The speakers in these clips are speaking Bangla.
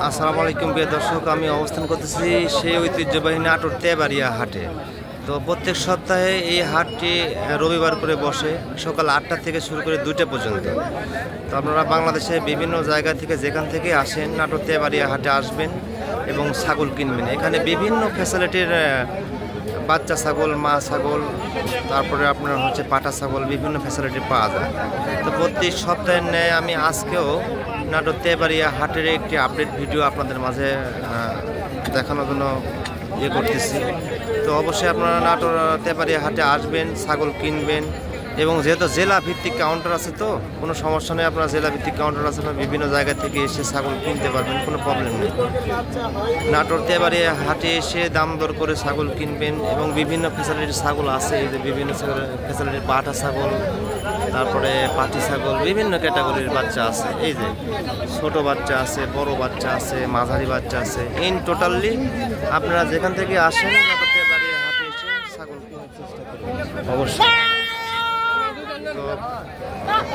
আসসালামু আলাইকুম প্রিয় দর্শক, আমি অবস্থান করতেছি সেই ঐতিহ্যবাহী নাটোর তেবাড়িয়া হাটে। তো প্রত্যেক সপ্তাহে এই হাটটি রবিবার করে বসে সকাল 8টা থেকে শুরু করে 2টা পর্যন্ত। তো আপনারা বাংলাদেশে বিভিন্ন জায়গা থেকে যেখান থেকে আসেন নাটোর তেবাড়িয়া হাটে আসবেন এবং ছাগল কিনবেন। এখানে বিভিন্ন ফ্যাসিলিটির বাচ্চা ছাগল, মা ছাগল, তারপরে আপনার হচ্ছে পাটা ছাগল, বিভিন্ন ফ্যাসিলিটি পাওয়া যায়। তো প্রতি সপ্তাহের ন্যায় আমি আজকেও নাটোর তেবাড়িয়া হাটের একটি আপডেট ভিডিও আপনাদের মাঝে দেখানোর জন্য করতেছি। তো অবশ্যই আপনারা নাটোর তেবাড়িয়া হাটে আসবেন, ছাগল কিনবেন এবং যেহেতু জেলা ভিত্তিক কাউন্টার আছে তো কোনো সমস্যা নেই। আপনারা জেলা ভিত্তিক কাউন্টার আছে, বিভিন্ন জায়গা থেকে এসে ছাগল কিনতে পারবেন, কোনো প্রবলেম নেই। নাটোর তেবাড়িয়া হাটে এসে দাম দর করে ছাগল কিনবেন এবং বিভিন্ন ফ্যাসিলিটির ছাগল আছে। এই যে বিভিন্ন ফ্যাসিলিটির পাটা ছাগল, তারপরে পাটি ছাগল, বিভিন্ন ক্যাটাগরির বাচ্চা আছে। এই যে ছোট বাচ্চা আছে, বড় বাচ্চা আছে, মাঝারি বাচ্চা আছে। ইন টোটালি আপনারা যেখান থেকে আসেন নাটোর তেবাড়িয়া হাটে এসে ছাগল কেনার চেষ্টা করবেন অবশ্যই। তো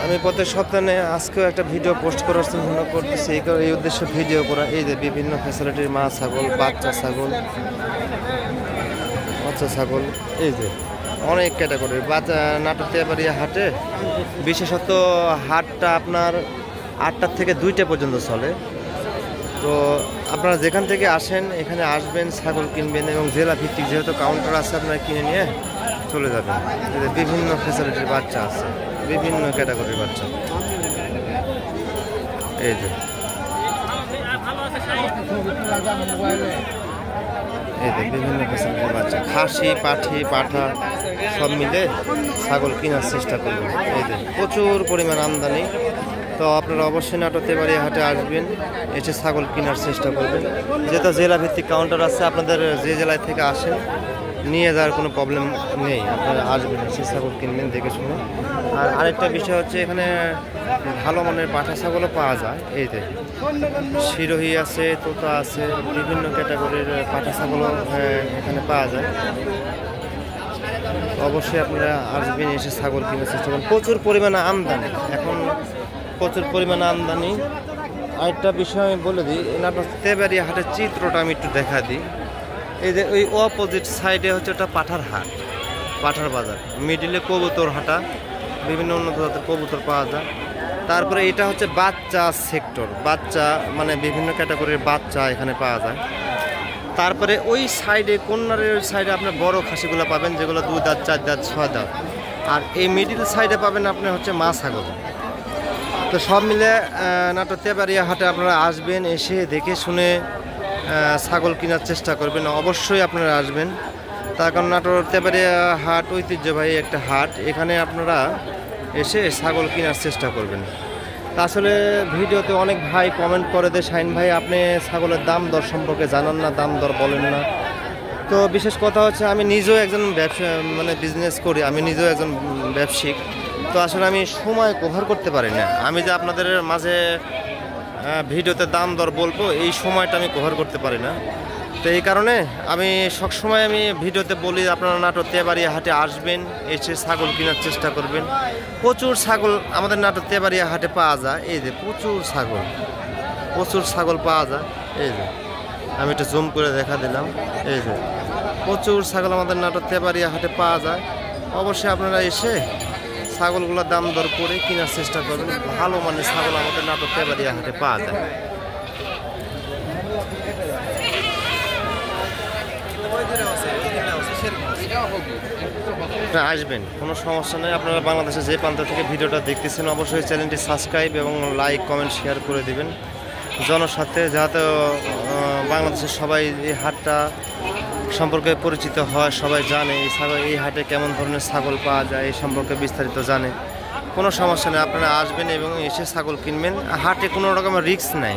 আমি প্রত্যেক সপ্তাহে আজকেও একটা ভিডিও পোস্ট করার চিন্তা করতেছি, এই উদ্দেশ্যে ভিডিও করা। এই যে বিভিন্ন ফ্যাসিলিটির মা ছাগল, বাচ্চা ছাগল, এই যে অনেক ক্যাটাগরির বাচ্চা নাটোর তেবাড়িয়া হাটে। বিশেষত হাটটা আপনার 8টা থেকে 2টা পর্যন্ত চলে। তো আপনারা যেখান থেকে আসেন এখানে আসবেন, ছাগল কিনবেন এবং জেলা ভিত্তিক যেহেতু কাউন্টার আছে আপনারা কিনে নিয়ে চলে যাবেন। বিভিন্ন ফ্যাসিলিটির বাচ্চা আছে, বিভিন্ন ক্যাটাগরির বাচ্চা। এই যে বিভিন্ন ফ্যাসিলিটির বাচ্চা, খাসি, পাঠি, পাঠা সব মিলে ছাগল কেনার চেষ্টা করবেন। এই যে প্রচুর পরিমাণ আমদানি। তো আপনারা অবশ্যই নাটোর তেবাড়িয়া হাটে আসবেন, এসে ছাগল কেনার চেষ্টা করবেন। যেহেতু জেলা ভিত্তিক কাউন্টার আছে, আপনাদের যে জেলায় থেকে আসেন নিয়ে যাওয়ার কোনো প্রবলেম নেই। আপনারা আসবেন, এসে ছাগল কিনবেন দেখে শুনে। আর আরেকটা বিষয় হচ্ছে এখানে ভালো মানের পাঠা ছাগলও পাওয়া যায়। এই যে শিরোহী আছে, তোতা আছে, বিভিন্ন ক্যাটাগরির পাঠা ছাগলও এখানে পাওয়া যায়। অবশ্যই আপনারা আসবেন, এসে ছাগল কেনার চেষ্টা করবেন। প্রচুর পরিমাণে আমদানি, এখন প্রচুর পরিমাণে আমদানি। আরেকটা বিষয় আমি বলে দিই, নাটোর তেবাড়িয়া হাটের চিত্রটা আমি একটু দেখা দিই। এই যে ওই অপোজিট সাইডে হচ্ছে ওটা পাঠার হাট, পাঠার বাজার। মিডিলে কবুতর হাটা, বিভিন্ন উন্নত জাতের কবুতর পাওয়া যায়। তারপরে এটা হচ্ছে বাচ্চা সেক্টর, বাচ্চা মানে বিভিন্ন ক্যাটাগরির বাচ্চা এখানে পাওয়া যায়। তারপরে ওই সাইডে কর্নারের ওই সাইডে আপনার বড় খাসিগুলো পাবেন, যেগুলো 2 দাঁত, 4 দাঁত, 6 দাঁত। আর এই মিডিল সাইডে পাবেন আপনি হচ্ছে মা ছাগল। তো সব মিলে নাটোর তেবাড়িয়া হাটে আপনারা আসবেন, এসে দেখে শুনে ছাগল কেনার চেষ্টা করবেন। অবশ্যই আপনারা আসবেন, তার কারণ নাটোর তেবাড়িয়া হাট ঐতিহ্যবাহী একটা হাট। এখানে আপনারা এসে ছাগল কেনার চেষ্টা করবেন। তা আসলে ভিডিওতে অনেক ভাই কমেন্ট করে দেয়, শাহিন ভাই আপনি ছাগলের দাম দর সম্পর্কে জানান না, দাম দর বলেন না। তো বিশেষ কথা হচ্ছে আমি নিজেও একজন ব্যবসা মানে বিজনেস করি, আমি নিজেও একজন ব্যবসায়িক। তো আসলে আমি সময় কভার করতে পারি না। আমি যে আপনাদের মাঝে ভিডিওতে দাম দর বলবো এই সময়টা আমি কভার করতে পারি না। তো এই কারণে আমি সবসময় আমি ভিডিওতে বলি আপনারা নাটোর তেবাড়িয়া হাটে আসবেন, এসে ছাগল কেনার চেষ্টা করবেন। প্রচুর ছাগল আমাদের নাটোর তেবাড়িয়া হাটে পাওয়া যায়। এই যে প্রচুর ছাগল পাওয়া যায়। এই যে আমি একটু জুম করে দেখা দিলাম। এই যে প্রচুর ছাগল আমাদের নাটোর তেবাড়িয়া হাটে পাওয়া যায়। অবশ্যই আপনারা এসে ছাগলগুলোর দাম দর করে কেনার চেষ্টা করবেন। ভালো মানের ছাগল আমাদের নাটোর তেবাড়িয়া হাটে পাওয়া যায়। আসবেন, কোনো সমস্যা নেই। আপনারা বাংলাদেশের যে প্রান্ত থেকে ভিডিওটা দেখতেছেন অবশ্যই চ্যানেলটি সাবস্ক্রাইব এবং লাইক, কমেন্ট, শেয়ার করে দিবেন জনস্বার্থে, যাতে বাংলাদেশের সবাই এই হাটটা সম্পর্কে পরিচিত হয়, সবাই জানে এই হাটে কেমন ধরনের ছাগল পাওয়া যায় এই সম্পর্কে বিস্তারিত জানে। কোনো সমস্যা নেই, আপনারা আসবেন এবং এসে ছাগল কিনবেন। হাটে কোনো রকমের রিস্ক নাই।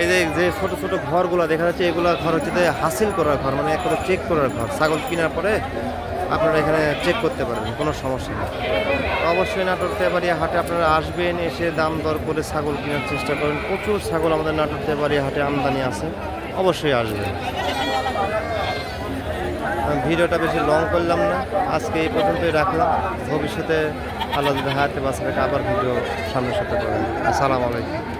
এই যে ছোটো ছোটো ঘরগুলো দেখা যাচ্ছে, এগুলো ঘর হচ্ছে হাসিল করার ঘর, মানে একটা চেক করার ঘর। ছাগল কেনার পরে আপনারা এখানে চেক করতে পারবেন, কোনো সমস্যা নেই। অবশ্যই নাটোর তেবাড়িয়া হাটে আপনারা আসবেন, এসে দাম দর করে ছাগল কেনার চেষ্টা করবেন। প্রচুর ছাগল আমাদের নাটোর তেবাড়িয়া হাটে আমদানি আছে, অবশ্যই আসবেন। ভিডিওটা বেশি লং করলাম না, আজকে এই পর্যন্তই রাখলাম। ভবিষ্যতে আল্লাহ যদি হায়াতে বাঁচা রাখে আবার ভিডিও সামনের সাথে করবেন। আসসালামু আলাইকুম।